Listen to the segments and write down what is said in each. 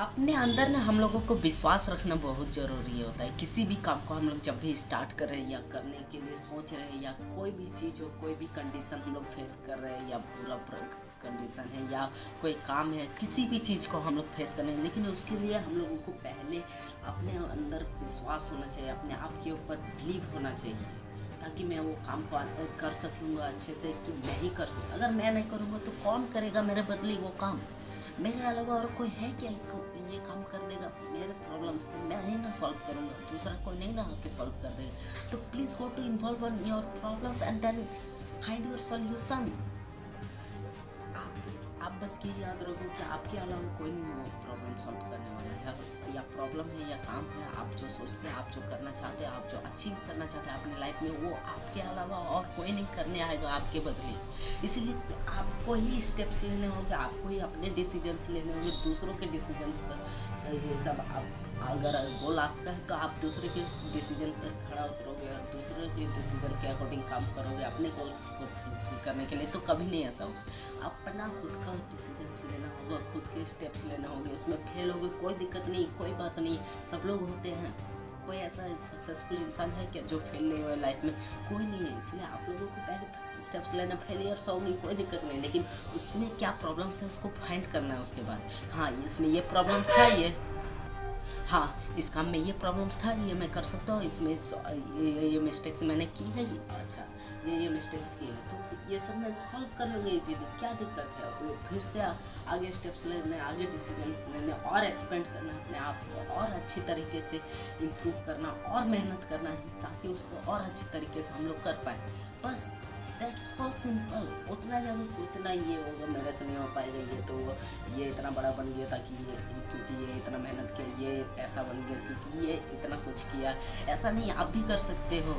अपने अंदर ना हम लोगों को विश्वास रखना बहुत ज़रूरी होता है। किसी भी काम को हम लोग जब भी स्टार्ट कर रहे हैं या करने के लिए सोच रहे हैं, या कोई भी चीज़ हो, कोई भी कंडीशन हम लोग फेस कर रहे हैं, या बुरा कंडीशन है या कोई काम है, किसी भी चीज़ को हम लोग फेस कर रहे हैं, लेकिन उसके लिए हम लोगों को पहले अपने अंदर विश्वास होना चाहिए, अपने आप के ऊपर बिलीव होना चाहिए, ताकि मैं वो काम को कर सकूँगा अच्छे से, कि मैं ही कर सकूँ। अगर मैं नहीं करूँगा तो कौन करेगा मेरे बदले वो काम? मेरे अलावा और कोई है क्या ये काम कर देगा? मेरे प्रॉब्लम्स मैं ही ना सॉल्व करूँगा, दूसरा कोई नहीं ना आके सॉल्व कर देगा। तो please go to involve on your problems and then find your solution. आप बस ये याद रखो कि आपके अलावा कोई नहीं वो प्रॉब्लम सॉल्व करने वाला है, या प्रॉब्लम है या काम है, आप जो सोचते हैं, आप जो करना चाहते हैं, आप जो अचीव करना चाहते हैं अपनी लाइफ में, वो आपके अलावा और कोई नहीं करने आएगा आपके बदले। इसीलिए आपको ही स्टेप्स लेने होंगे, आपको ही अपने डिसीजंस लेने होंगे। दूसरों के डिसीजंस पर ये सब आप अगर गोल आपका है तो आप दूसरे के डिसीजन पर खड़ा उतरोगे और दूसरे के डिसीजन के अकॉर्डिंग काम करोगे अपने गोल्स को फुलफिल करने के लिए, तो कभी नहीं ऐसा होगा। अपना खुद का डिसीजन लेना होगा, खुद के स्टेप्स लेना होंगे। उसमें फेल होगे कोई दिक्कत नहीं, कोई बात नहीं, सब लोग होते हैं। कोई ऐसा सक्सेसफुल इंसान है क्या जो फेल नहीं हुआ लाइफ में? कोई नहीं है। इसलिए आप लोगों को पहले स्टेप्स लेना, फेलियर्स होंगी कोई दिक्कत नहीं, लेकिन उसमें क्या प्रॉब्लम्स है उसको फाइंड करना है। उसके बाद हाँ, इसमें ये प्रॉब्लम्स था, हाँ इस काम में ये प्रॉब्लम्स था, ये मैं कर सकता हूँ, इसमें ये मिस्टेक्स मैंने की है, ये अच्छा ये मिस्टेक्स की है, तो ये सब मैं सॉल्व कर लूँगी इजीली, क्या दिक्कत है? वो फिर से आगे स्टेप्स लेने, आगे डिसीजंस लेने, और एक्सपेंड करना अपने आप को, और अच्छी तरीके से इम्प्रूव करना, और मेहनत करना है, ताकि उसको और अच्छी तरीके से हम लोग कर पाएँ। बस दैट्स सो सिंपल। उतना ज़्यादा सोचना ये होगा मेरे से नहीं हो पाएगा, ये इतना बड़ा बन गया था कि ये क्योंकि ये इतना मेहनत किया, ये ऐसा बन गया क्योंकि ये इतना कुछ किया, ऐसा नहीं। आप भी कर सकते हो,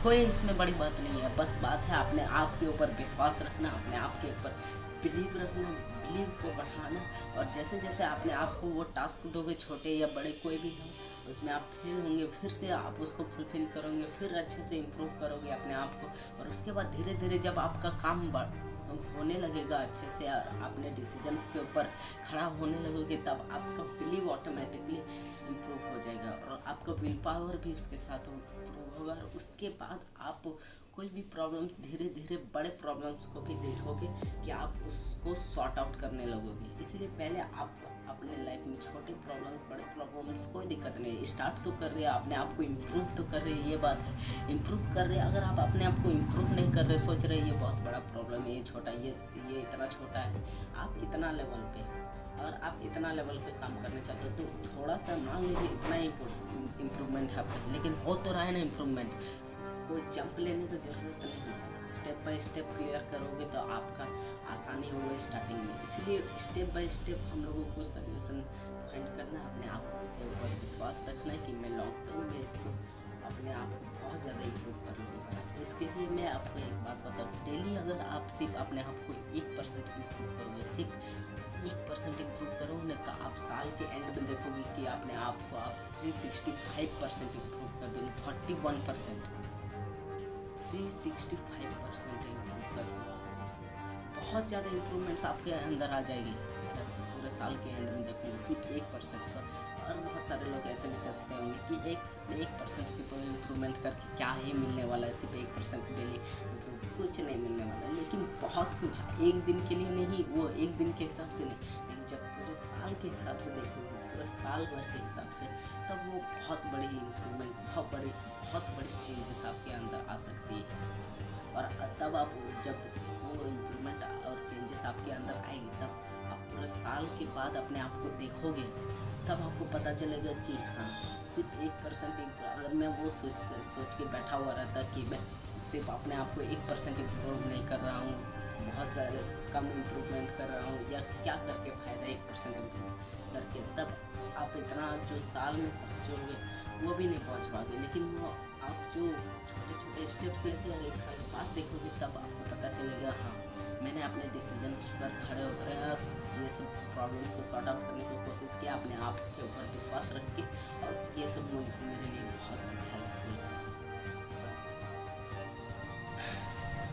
कोई इसमें बड़ी बात नहीं है। बस बात है अपने आप के ऊपर विश्वास रखना, अपने आप के ऊपर बिलीव रखना, बिलीव को बढ़ाना। और जैसे जैसे अपने आप को वो टास्क दोगे, छोटे या बड़े कोई भी हो, उसमें आप फेल होंगे, फिर से आप उसको फुलफिल करोगे, फिर अच्छे से इम्प्रूव करोगे अपने आप को, और उसके बाद धीरे धीरे जब आपका काम होने लगेगा अच्छे से, अपने डिसीजन के ऊपर खड़ा होने लगोगे, तब आपका बिलीव ऑटोमेटिकली इम्प्रूव हो जाएगा, और आपका विल पावर भी उसके साथ इम्प्रूव होगा। और उसके बाद आप कोई भी प्रॉब्लम्स, धीरे धीरे बड़े प्रॉब्लम्स को भी देखोगे कि आप उसको सॉर्ट आउट करने लगोगे। इसीलिए पहले आप अपने लाइफ में छोटे प्रॉब्लम्स, बड़े प्रॉब्लम्स, कोई दिक्कत नहीं है, स्टार्ट तो कर रहे हैं, अपने आप को इम्प्रूव तो कर रहे हैं, ये बात है, इम्प्रूव कर रहे हैं। अगर आप अपने आप को इम्प्रूव नहीं कर रहे, सोच रहे ये बहुत बड़ा प्रॉब्लम है, ये छोटा, ये इतना छोटा है, आप इतना लेवल पे, और आप इतना लेवल पे काम करना चाहते हो, तो थोड़ा सा मान लीजिए इतना ही इम्प्रूवमेंट है आपका, लेकिन हो तो रहा है ना इम्प्रूवमेंट। कोई जंप लेने की ज़रूरत नहीं है, स्टेप बाय स्टेप क्लियर करोगे तो आपका आसानी होगा स्टार्टिंग में। इसीलिए स्टेप बाय स्टेप हम लोगों को सोल्यूशन फाइंड करना, अपने आप के ऊपर विश्वास रखना है कि मैं लॉन्ग टर्म में इसको अपने आप को बहुत ज़्यादा इम्प्रूव कर लूँगा। इसके लिए मैं आपको एक बात बताऊँ, डेली अगर आप सिर्फ अपने आप को 1% इम्प्रूव करोगे, सिर्फ 1% इम्प्रूव करोगे ना, तो आप साल के एंड में देखोगे कि अपने आप को आप 365% इम्प्रूव कर दोगे, 41%, 365% इम्प्रूव कर सकते, बहुत ज़्यादा इम्प्रूवमेंट्स आपके अंदर आ जाएगी। पूरे साल के एंड में देखोगे सिर्फ 1%। और बहुत सारे लोग ऐसे भी सोचते होंगे कि 1% सिर्फ इम्प्रूवमेंट करके क्या ही मिलने वाला है, सिर्फ 1% डेली इम्प्रूव, कुछ नहीं मिलने वाला है। लेकिन बहुत कुछ, एक दिन के लिए नहीं, वो एक दिन के हिसाब से नहीं, लेकिन जब पूरे साल के हिसाब से देखोगे, पूरे साल भर के हिसाब से, तब वो बहुत बड़ी इम्प्रूवमेंट, बहुत बड़ी चेंजेस आपके अंदर आ सकती है। और तब आप जब वो इम्प्रूवमेंट और चेंजेस आपके अंदर आएगी, तब आप पूरे साल के बाद अपने आप को देखोगे, तब आपको पता चलेगा कि हाँ, सिर्फ 1% अगर मैं वो सोच के बैठा हुआ रहता कि मैं सिर्फ अपने आप को 1% इम्प्रूव नहीं कर रहा हूँ, बहुत ज़्यादा कम इम्प्रूवमेंट कर रहा हूँ, या क्या करके फ़ायदा 1% इम्प्रूव करके, तब आप इतना जो साल में पहुँचोगे वो भी नहीं पहुँच पाओगे। लेकिन वो आप जो छोटे छोटे स्टेप्स लेके 1 साल बाद देखोगे, तब आपको पता चलेगा हाँ, मैंने अपने डिसीजन पर खड़े उतरे और ये सब प्रॉब्लम्स को सॉर्ट आउट करने की कोशिश किया, अपने आप के ऊपर विश्वास रख के, और ये सब मेरे लिए बहुत हेल्पफुल है।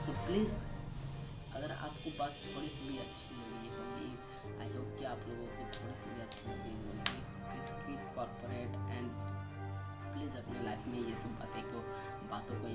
सो प्लीज़, अगर आपको बात थोड़ी सी भी अच्छी लगी होगी, आई होप कि आप लोगों को थोड़ी सी भी अच्छी लगी होगी, में ये सब बातों को